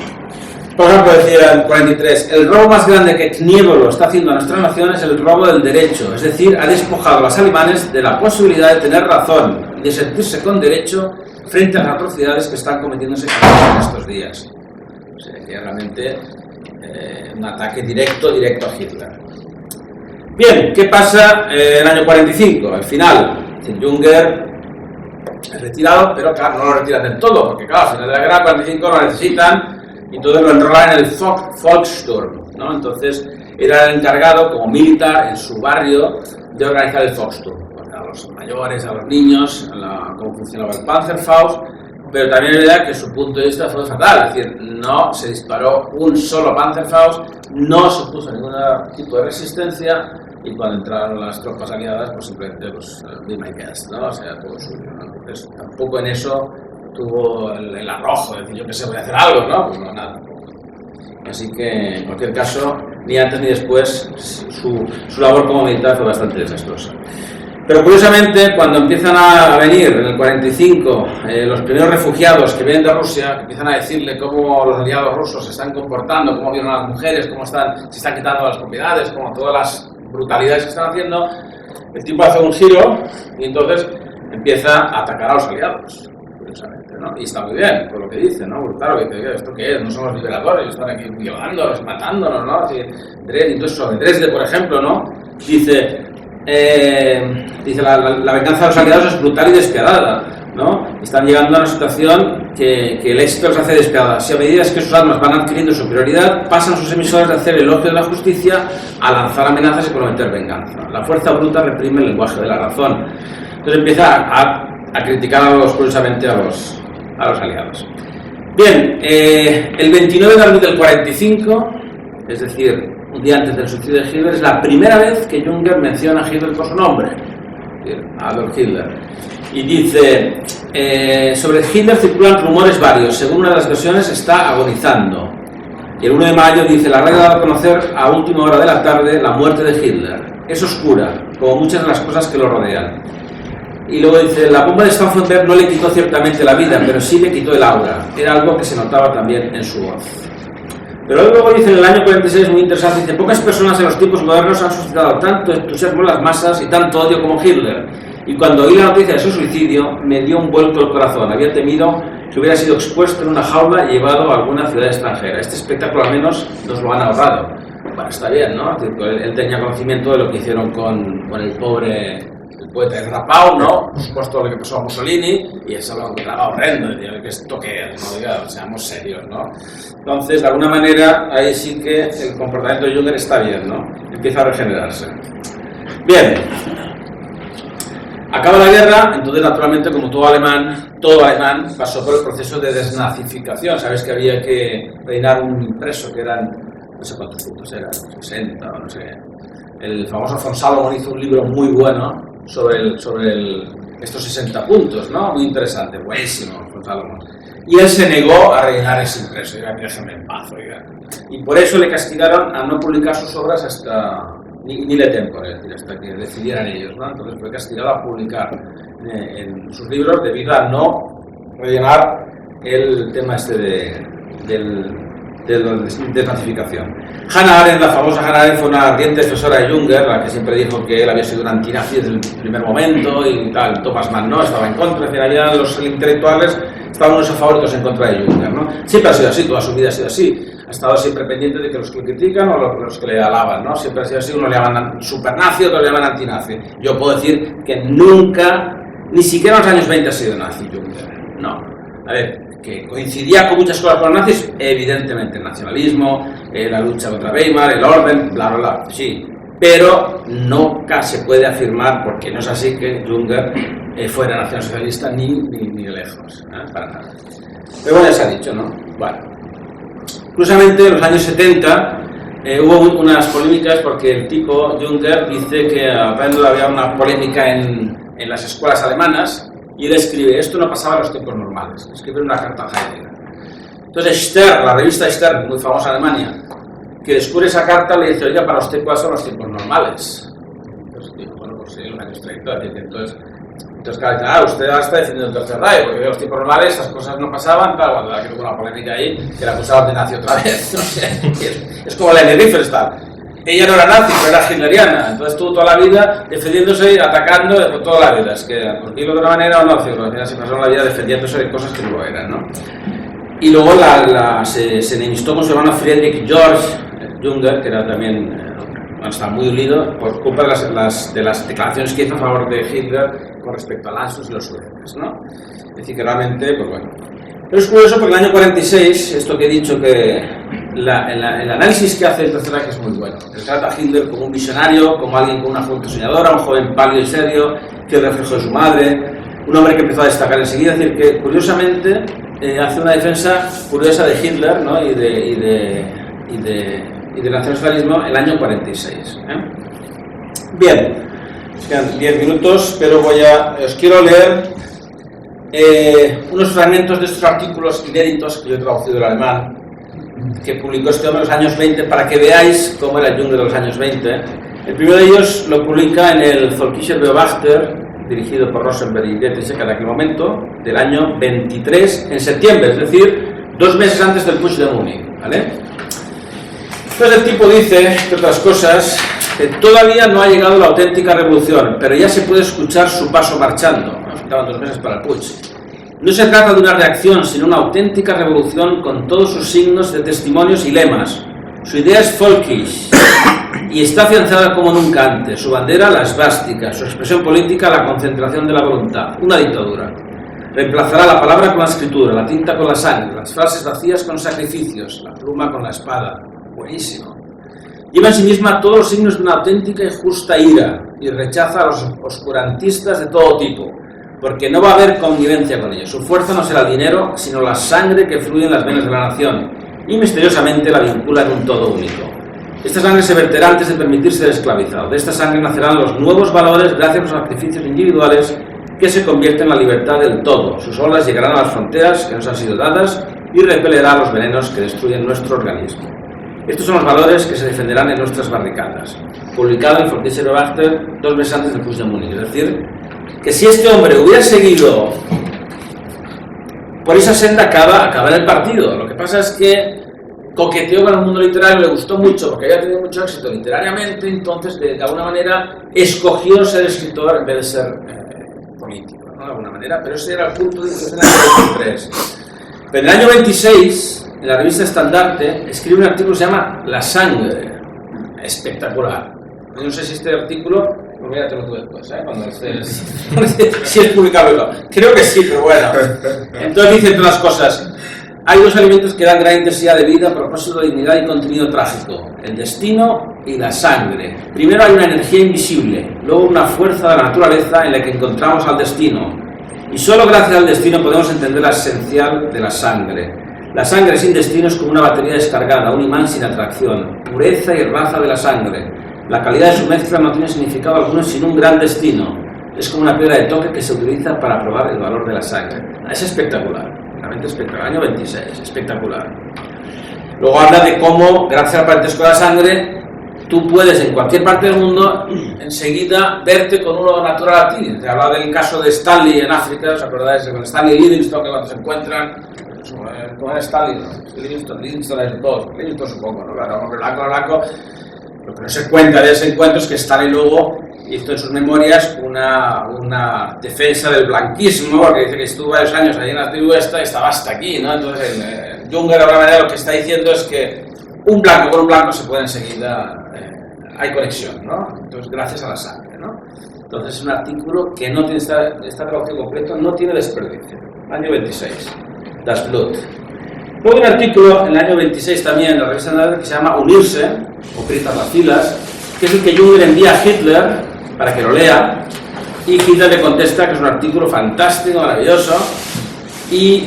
Por ejemplo, decía en 43, el robo más grande que Knievolo está haciendo a nuestra nación es el robo del derecho, es decir, ha despojado a los alemanes de la posibilidad de tener razón y de sentirse con derecho frente a las atrocidades que están cometiéndose en estos días. O sea, que realmente un ataque directo a Hitler. Bien, ¿qué pasa en el año 45? Al final, Junger es retirado, pero claro, no lo retiran del todo, porque claro, al final de la guerra, 45 lo necesitan y entonces lo enrolan en el Volkssturm, ¿no? Entonces era el encargado, como militar, en su barrio, de organizar el Volkssturm. A los mayores, a los niños, cómo funcionaba el Panzerfaust, pero también es verdad que su punto de vista fue fatal, es decir, no se disparó un solo Panzerfaust, no supuso ningún tipo de resistencia, y cuando entraron las tropas aliadas, pues simplemente, pues, be my guest, ¿no? O sea, todo suyo, ¿no? Entonces, tampoco en eso tuvo el arrojo, de decir, yo qué sé, voy a hacer algo, ¿no? Pues no, nada. Así que, en cualquier caso, ni antes ni después, su labor como militar fue bastante desastrosa. Pero curiosamente, cuando empiezan a venir en el 45 los primeros refugiados que vienen de Rusia, empiezan a decirle cómo los aliados rusos se están comportando, cómo vieron a las mujeres, cómo se están quitando las propiedades, como todas las brutalidades que están haciendo, el tipo hace un giro y entonces empieza a atacar a los aliados, curiosamente, ¿no? Y está muy bien, por lo que dice, ¿no? Claro, ¿esto qué es? No somos liberadores, están aquí violándonos, matándonos, ¿no? Así, entonces sobre Dresde, por ejemplo, ¿no? Dice la venganza de los aliados es brutal y despiadada. ¿no? Están llegando a una situación que el éxito les hace despiadados. Y a medida que sus almas van adquiriendo superioridad, pasan sus emisores de hacer elogio de la justicia a lanzar amenazas y prometer venganza. La fuerza bruta reprime el lenguaje de la razón. Entonces empieza a criticar curiosamente a los aliados. Bien, el 29 de abril del 45, es decir, un día antes del suicidio de Hitler, es la primera vez que Jünger menciona a Hitler por su nombre, Adolf Hitler. Y dice, sobre Hitler circulan rumores varios, según una de las versiones está agonizando. Y el 1 de mayo dice, la red ha dado a conocer a última hora de la tarde la muerte de Hitler. Es oscura, como muchas de las cosas que lo rodean. Y luego dice, la bomba de Stauffenberg no le quitó ciertamente la vida, pero sí le quitó el aura. Era algo que se notaba también en su voz. Pero luego dice, en el año 46, muy interesante, dice, pocas personas en los tiempos modernos han suscitado tanto entusiasmo en las masas y tanto odio como Hitler. Y cuando oí la noticia de su suicidio, me dio un vuelco el corazón. Había temido que hubiera sido expuesto en una jaula y llevado a alguna ciudad extranjera. Este espectáculo al menos nos lo han ahorrado. Bueno, está bien, ¿no? Él tenía conocimiento de lo que hicieron con el pobre... el poeta de Rapau, ¿no? Por supuesto lo que pasó a Mussolini, y eso lo encontraba horrendo, decía, que esto que es, ¿no? Diga, seamos serios, ¿no? Entonces, de alguna manera, ahí sí que el comportamiento de Jünger está bien, ¿no? Empieza a regenerarse. Bien. Acaba la guerra, entonces, naturalmente, como todo alemán pasó por el proceso de desnazificación. Sabéis que había que reinar un impreso, que eran, no sé cuántos puntos eran, 60 o no sé. El famoso von Salomon hizo un libro muy bueno sobre estos 60 puntos, ¿no? Muy interesante, buenísimo, von Salomon. Y él se negó a rellenar ese impreso, oiga, déjame en paz, oiga. Y por eso le castigaron a no publicar sus obras hasta, ni le tempore, es decir, hasta que decidieran ellos, ¿no? Entonces fue castigado a publicar en sus libros debido a no rellenar el tema este de la desnazificación. Hannah Arendt, la famosa Hannah Arendt, fue una ardiente defensora de Jünger, la que siempre dijo que él había sido un antinazi desde el primer momento y tal. Thomas Mann no, estaba en contra, en fin, había los intelectuales estaban unos a favor y otros en contra de Jünger, ¿no? Siempre ha sido así, toda su vida ha sido así. Ha estado siempre pendiente de que los que le critican o los que le alaban, ¿no? Siempre ha sido así, uno le llaman supernazi, otros le llaman antinazi. Yo puedo decir que nunca, ni siquiera en los años 20 ha sido nazi Jünger, no. A ver, que coincidía con muchas cosas con los nazis, evidentemente el nacionalismo, la lucha contra Weimar, el orden, bla, bla, bla, sí. Pero nunca se puede afirmar, porque no es así, que Jünger fuera nacionalsocialista ni de lejos, para nada. Pero bueno, ya se ha dicho, ¿no? Bueno. Curiosamente, en los años 70 hubo unas polémicas porque el tipo, Jünger, dice que había una polémica en las escuelas alemanas y él escribe, esto no pasaba en los tiempos normales, escribe una carta a Heidegger. Entonces Stern, la revista Stern, muy famosa en Alemania, que descubre esa carta, le dice, oiga, para usted, ¿cuáles son los tiempos normales? Entonces dijo, bueno, pues sí, los años 30, entonces claro, usted ahora está defendiendo el Tercer Reich, porque en los tiempos normales esas cosas no pasaban, claro, cuando la que tuvo una polémica ahí, que la acusaban de nazi otra vez, no sé, es como Leni Riefenstahl. Ella no era nazi, pero era hitleriana, entonces estuvo toda la vida defendiéndose y atacando por toda la vida, es que, por decirlo de una manera o no, se pasó la vida defendiéndose de cosas que no lo eran, ¿no? Y luego se enemistó con su hermano Friedrich Georg Jünger, que era también, está muy unido por culpa de las declaraciones que hizo a favor de Hitler con respecto al Anschluss y los sudetes, ¿no? Es decir, que realmente, pues bueno. Pero es curioso porque en el año 46, esto que he dicho, que el análisis que hace el Tercer Reich es muy bueno. Trata a Hitler como un visionario, como alguien con una juventud soñadora, un joven pálido y serio, que es el reflejo de su madre, un hombre que empezó a destacar enseguida. Es decir, que curiosamente hace una defensa curiosa de Hitler, ¿no? y del nacionalsocialismo en el año 46. Bien, quedan 10 minutos, pero os quiero leer unos fragmentos de estos artículos inéditos que yo he traducido del alemán, que publicó este hombre en los años 20, para que veáis cómo era el Jünger de los años 20. El primero de ellos lo publica en el Völkischer Beobachter, dirigido por Rosenberg y Goethe en aquel momento, del año 23, en septiembre, es decir, 2 meses antes del Putsch de Múnich, ¿vale? Entonces el tipo dice, entre otras cosas, que todavía no ha llegado la auténtica revolución, pero ya se puede escuchar su paso marchando. Faltaban 2 meses para el Putsch. No se trata de una reacción, sino una auténtica revolución con todos sus signos de testimonios y lemas. Su idea es folkish y está afianzada como nunca antes. Su bandera, la esvástica. Su expresión política, la concentración de la voluntad. Una dictadura. Reemplazará la palabra con la escritura, la tinta con la sangre, las frases vacías con sacrificios, la pluma con la espada. Buenísimo. Lleva en sí misma todos los signos de una auténtica y justa ira y rechaza a los oscurantistas de todo tipo, porque no va a haber connivencia con ellos. Su fuerza no será el dinero, sino la sangre que fluye en las venas de la nación, y misteriosamente la vincula en un todo único. Esta sangre se verterá antes de permitirse ser esclavizado. De esta sangre nacerán los nuevos valores gracias a los sacrificios individuales que se convierten en la libertad del todo. Sus olas llegarán a las fronteras que nos han sido dadas y repelerá los venenos que destruyen nuestro organismo. Estos son los valores que se defenderán en nuestras barricadas. Publicado en Fortissimo Rebachter 2 meses antes del Puig de Múnich. Es decir, que si este hombre hubiera seguido por esa senda, acaba en el partido. Lo que pasa es que coqueteó con el mundo literario, le gustó mucho porque había tenido mucho éxito literariamente, entonces de alguna manera escogió ser escritor en vez de ser político, ¿no? De alguna manera, pero ese era el punto de inflexión en el año 23. Pero en el año 26, en la revista Estandarte, escribe un artículo que se llama La sangre. Espectacular. Yo no sé si este artículo, pues mira, te lo tuve después, ¿eh? Cuando estés, si es publicable o no. Creo que sí, pero bueno. Entonces dice entre las cosas: hay dos elementos que dan gran intensidad de vida, propósito, dignidad y contenido trágico: el destino y la sangre. Primero hay una energía invisible, luego una fuerza de la naturaleza en la que encontramos al destino. Y solo gracias al destino podemos entender la esencial de la sangre. La sangre sin destino es como una batería descargada, un imán sin atracción, pureza y raza de la sangre. La calidad de su mezcla no tiene significado alguno sin un gran destino. Es como una piedra de toque que se utiliza para probar el valor de la sangre. Es espectacular, realmente espectacular. Año 26, espectacular. Luego habla de cómo, gracias al parentesco de la sangre, tú puedes en cualquier parte del mundo enseguida verte con uno natural a ti. Te habla del caso de Stanley en África, ¿os acordáis? Con Stanley y Livingstone, que cuando se encuentran, ¿cómo era Stanley? Livingstone es dos, Livingstone supongo, ¿no? Claro, hombre blanco. Lo que no se cuenta de ese encuentro es que Stanley luego hizo en sus memorias una defensa del blanquismo, porque dice que estuvo varios años allí en la tribu esta y estaba hasta aquí, ¿no? Entonces, Junger de alguna manera lo que está diciendo es que un blanco con un blanco se puede enseguida, hay conexión, ¿no? Entonces, gracias a la sangre, ¿no? Entonces, es un artículo que no tiene, está traducido completo, no tiene desperdicio. Año 26, Das Blut. Luego hay un artículo en el año 26 también en la revista Nacional que se llama Unirse, o Prietas las filas, que es el que Junger envía a Hitler para que lo lea, y Hitler le contesta que es un artículo fantástico, maravilloso, y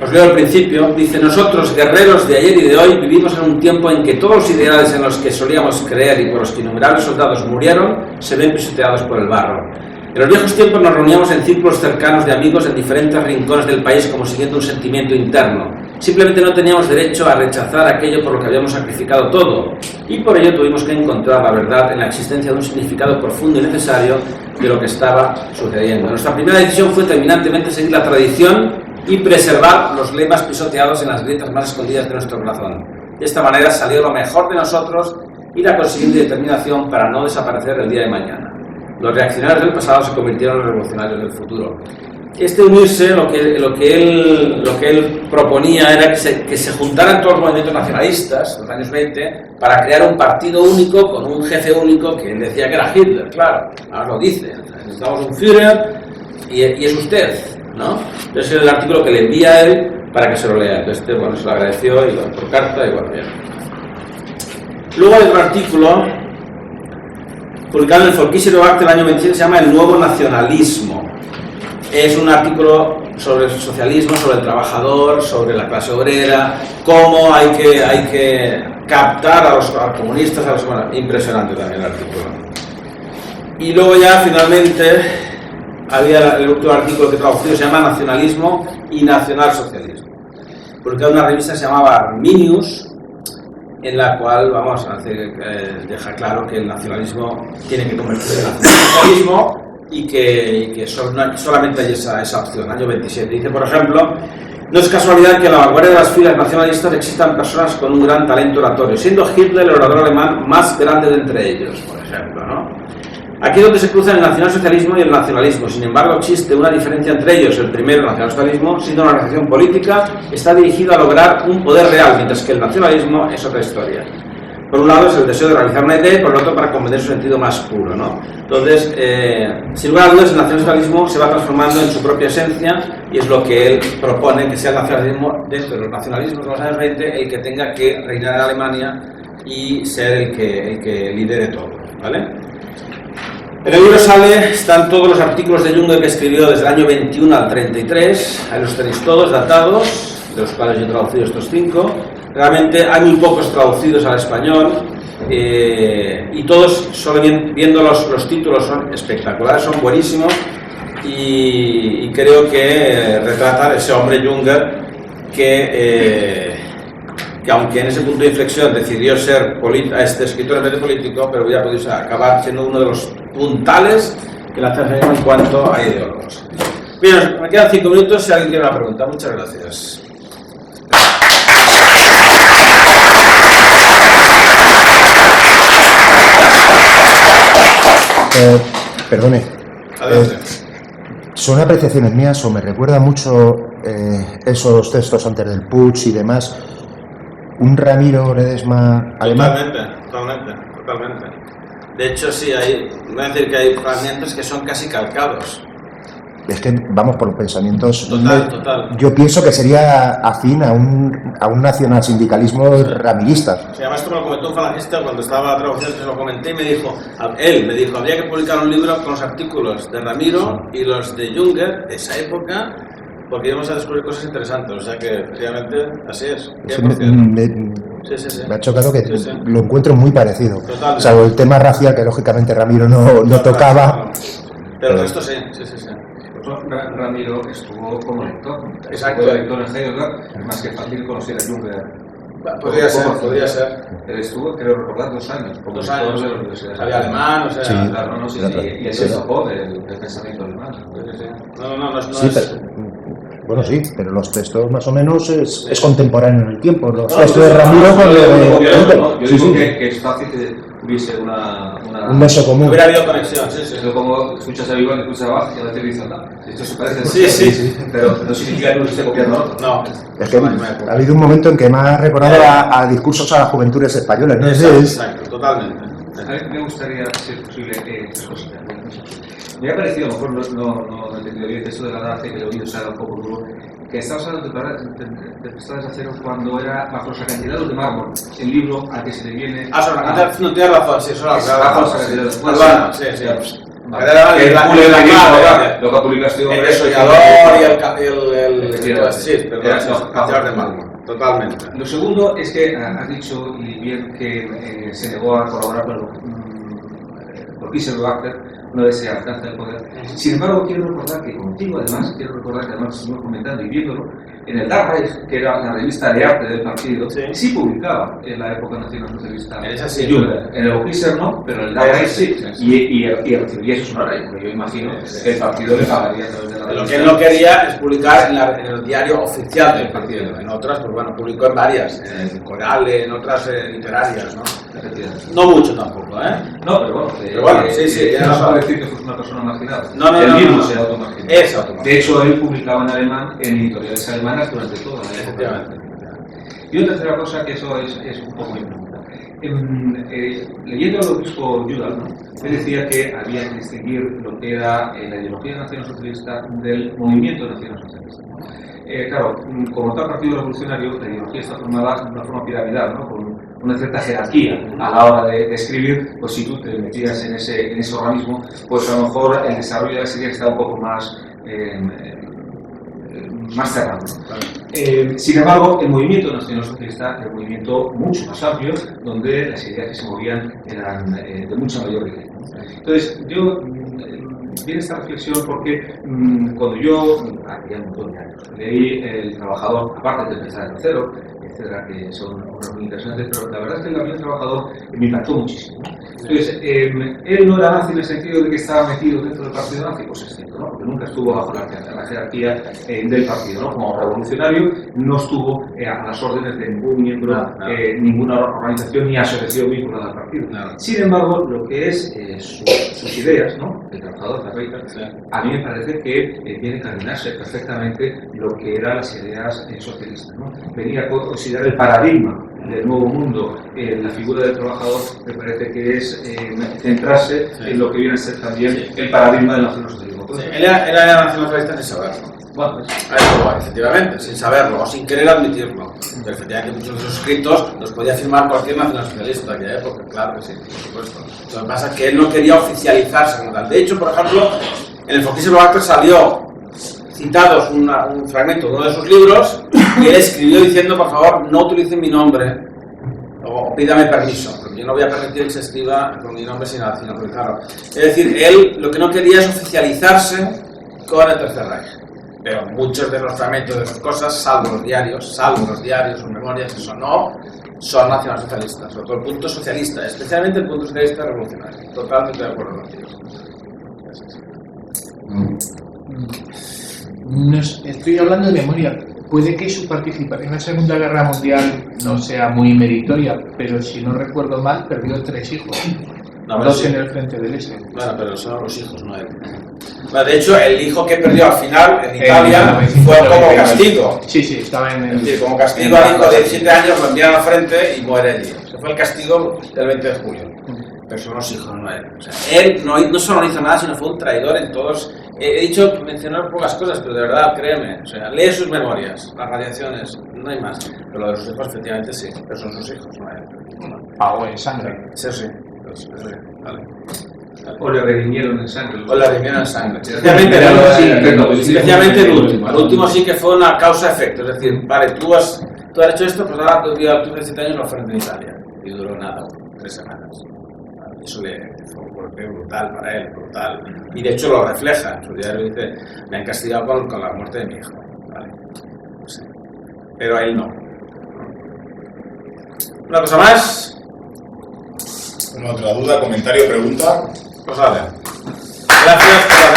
os leo al principio. Dice: nosotros, guerreros de ayer y de hoy, vivimos en un tiempo en que todos los ideales en los que solíamos creer y por los que innumerables soldados murieron se ven pisoteados por el barro. En los viejos tiempos nos reuníamos en círculos cercanos de amigos en diferentes rincones del país como siguiendo un sentimiento interno. Simplemente no teníamos derecho a rechazar aquello por lo que habíamos sacrificado todo, y por ello tuvimos que encontrar la verdad en la existencia de un significado profundo y necesario de lo que estaba sucediendo. Nuestra primera decisión fue terminantemente seguir la tradición y preservar los lemas pisoteados en las grietas más escondidas de nuestro corazón. De esta manera salió lo mejor de nosotros y la consiguiente determinación para no desaparecer el día de mañana. Los reaccionarios del pasado se convirtieron en los revolucionarios del futuro. Este unirse, lo que él proponía era que se juntaran todos los movimientos nacionalistas en los años 20 para crear un partido único con un jefe único que él decía que era Hitler, claro, ahora lo dice. Necesitamos un Führer y es usted, ¿no? Entonces es el artículo que le envía a él para que se lo lea. Entonces, bueno, se lo agradeció y por carta y bueno, bien. Luego hay otro artículo publicado en el Fortissimo Rebachter del año 27, se llama El nuevo nacionalismo. Es un artículo sobre el socialismo, sobre el trabajador, sobre la clase obrera, cómo hay que captar a los comunistas, bueno, impresionante también el artículo. Y luego ya finalmente había el último artículo que traducido, se llama Nacionalismo y Nacionalsocialismo, publicado en una revista que se llamaba Arminius, en la cual vamos a dejar claro que el nacionalismo tiene que convertirse en nacionalsocialismo y que solamente hay esa opción. Año 27 dice, por ejemplo: no es casualidad que en la vanguardia de las filas nacionalistas existan personas con un gran talento oratorio, siendo Hitler el orador alemán más grande de entre ellos, por ejemplo, ¿no? Aquí es donde se cruzan el nacionalsocialismo y el nacionalismo. Sin embargo, existe una diferencia entre ellos. El primero, el nacionalsocialismo, siendo una organización política, está dirigido a lograr un poder real, mientras que el nacionalismo es otra historia. por un lado es el deseo de realizar una idea y por el otro para comprender su sentido más puro, ¿no? Entonces, sin lugar a dudas, el nacionalismo se va transformando en su propia esencia y es lo que él propone, que sea el nacionalismo dentro de los nacionalismos de los años 20 el que tenga que reinar en Alemania y ser el que lidere todo, ¿vale? En el libro están todos los artículos de Jung que escribió desde el año 21 al 33, ahí los tenéis todos datados, de los cuales yo he traducido estos 5. Realmente hay muy pocos traducidos al español y todos, solo viendo los títulos, son espectaculares, son buenísimos y creo que retratan ese hombre Junger que aunque en ese punto de inflexión decidió ser escritor en vez de político, pero hubiera podido acabar siendo uno de los puntales que la nacionalismo en cuanto a ideólogos. Bien, me quedan 5 minutos si alguien tiene una pregunta. Muchas gracias. Perdone. Son apreciaciones mías o me recuerda mucho esos textos antes del Putsch y demás. Un Ramiro Ledesma alemán. Totalmente. De hecho, sí, voy a decir que hay fragmentos que son casi calcados. Es que vamos por los pensamientos. Total. Yo pienso que sería afín a un nacionalsindicalismo ramirista. Sí, además, esto me lo comentó un falangista cuando estaba traduciendo, se lo comenté y me dijo, habría que publicar un libro con los artículos de Ramiro y los de Junger de esa época, porque íbamos a descubrir cosas interesantes. O sea que, efectivamente, así es. Me ha chocado que lo encuentro muy parecido. Totalmente. O sea, el tema racial, que lógicamente Ramiro no tocaba. Pero esto sí. Ramiro estuvo como lector. Exacto. Fue lector en Heidelberg, más que fácil conocer a Junger. Podría ser. Él estuvo, creo recordar, 2 años. 2 años. De la universidad. Sabía alemán, o sea. Sí. Claro, no, sí. Y él se ocupó del pensamiento alemán. No Sí, es... Bueno, sí, pero los textos más o menos es contemporáneo en el tiempo. Los textos de Ramiro con Yo digo que es fácil que hubiese un nexo común. Hubiera habido conexión, sí. Es como escuchas a Vivaldi, escuchas a Bach y a veces dicen, esto se parece. Sí. Pero no significa que uno esté copiando otro. No. Es que ha habido un momento en que me ha recordado a discursos a las juventudes españolas, ¿no? Exacto, totalmente. A mí me gustaría, si es posible, 3 cositas. Me ha parecido, a lo mejor no he entendido bien esto de la edad, que el oído se haga un poco duro, que estabas hablando de Tempestades de Acero cuando era bajo los acantilados de mármol, el libro al que se le viene... No tienes razón, sí, eso es bajo los acantilados. Sí. Lo que publicaste el desollador y el de mármol. Totalmente. Lo segundo es que has dicho, y bien, que se negó a colaborar con Peter Wachter, no desea alcanza el poder. Sin embargo, quiero recordar que contigo, además, estuvimos comentando y viéndolo, en el Dark Reich, que era la revista de arte del partido, sí publicaba en la época nacionalsocialista. En el Oficer no, pero en el Dark Reich sí. Y eso es una ley, porque yo imagino que el partido le pagaría a través de la revista. Lo que él no quería es publicar en el diario oficial del partido. En otras, pues bueno, publicó en varias, en Coral, en otras literarias, ¿no? No mucho tampoco, ¿eh? No, pero bueno, sí. No va a decir que fue una persona marginada. No. Mismo se automarginó. Es automarginado. De hecho, él publicaba en alemán en editoriales alemanas durante toda la época. Y una tercera cosa, que eso es un poco importante. Leyendo al obispo Judal, ¿no? Él decía que había que distinguir lo que era la ideología nacionalsocialista del movimiento nacionalsocialista. Claro, como tal partido revolucionario, la ideología está formada de una forma piramidal, ¿no? Con una cierta jerarquía a la hora de escribir, pues si tú te metías en ese organismo, pues a lo mejor el desarrollo de las ideas está un poco más cerrado. Sin embargo, el movimiento nacionalsocialista era un movimiento mucho más amplio, donde las ideas que se movían eran de mucha mayor riqueza. Entonces, yo viene esta reflexión porque cuando yo, hace un montón de años, leí El Trabajador, aparte de Tempestades de Acero, etcétera, que son obras muy interesantes, pero la verdad es que el Gabriel Trabajador me impactó muchísimo. Entonces, él no era nazi en el sentido de que estaba metido dentro del partido nazi, pues es cierto, ¿no? Porque nunca estuvo bajo la jerarquía del partido, ¿no? Como revolucionario no estuvo a las órdenes de ningún miembro, ninguna organización ni asociación vinculada al partido. Sin embargo, lo que es sus ideas, ¿no? El trabajador, la Reita, a mí me parece que viene a encaminarse perfectamente lo que eran las ideas socialistas, ¿no? Venía a considerar el paradigma del nuevo mundo, la figura del trabajador, me parece que es centrarse en lo que viene a ser también el paradigma del nacionalsocialismo. Él era nacionalsocialista sin saberlo. Bueno, efectivamente, sin saberlo o sin querer admitirlo. Pero efectivamente muchos de sus escritos los podía firmar cualquier nacionalsocialista de aquella época, claro que sí, por supuesto. Lo que pasa es que él no quería oficializarse como tal. De hecho, por ejemplo, en el Fortísimo Acto salió citados un fragmento de uno de sus libros y él escribió diciendo, por favor, no utilicen mi nombre o pídame permiso, porque yo no voy a permitir que se escriba con mi nombre sin autorizarlo. Es decir, él lo que no quería es oficializarse con el Tercer Reich. Pero muchos de los fragmentos de sus cosas, salvo los diarios, sus memorias, eso no, son nacionalsocialistas, sobre todo el punto socialista, especialmente el punto socialista revolucionario. Totalmente de acuerdo contigo. Estoy hablando de memoria. Puede que su participación en la Segunda Guerra Mundial no sea muy meritoria, pero si no recuerdo mal, perdió 3 hijos. No, dos sí. En el frente del Este. Bueno, pero son los hijos, no él. Bueno, de hecho, el hijo que perdió al final en Italia fue como castigo. Sí, estaba en el... Es decir, como castigo al hijo de 17 años lo envían al frente y muere allí. Ese fue el castigo del 20 de julio. Pero son los hijos, no él. O sea, él no solo no hizo nada, sino fue un traidor en todos. He dicho mencionar pocas cosas, pero de verdad, créeme. O sea, lee sus memorias, las radiaciones, no hay más. Pero lo de sus hijos, efectivamente, sí. Pero son sus hijos, no él. Pago en sangre. Sí. Vale. O le redimieron en sangre. O le redimieron en sangre. Especialmente el último. El último sí que fue una causa-efecto. Es decir, vale, tú has hecho esto, pues ahora tú de 17 años lo ofrecen en Italia. Y duró nada, 3 semanas. Eso fue un golpe brutal para él, brutal. Y de hecho lo refleja. En su diario dice, me han castigado con la muerte de mi hijo. Vale. Sí. Pero a él no. Una cosa más. ¿Alguna otra duda, comentario, pregunta? Pues vale. Gracias por la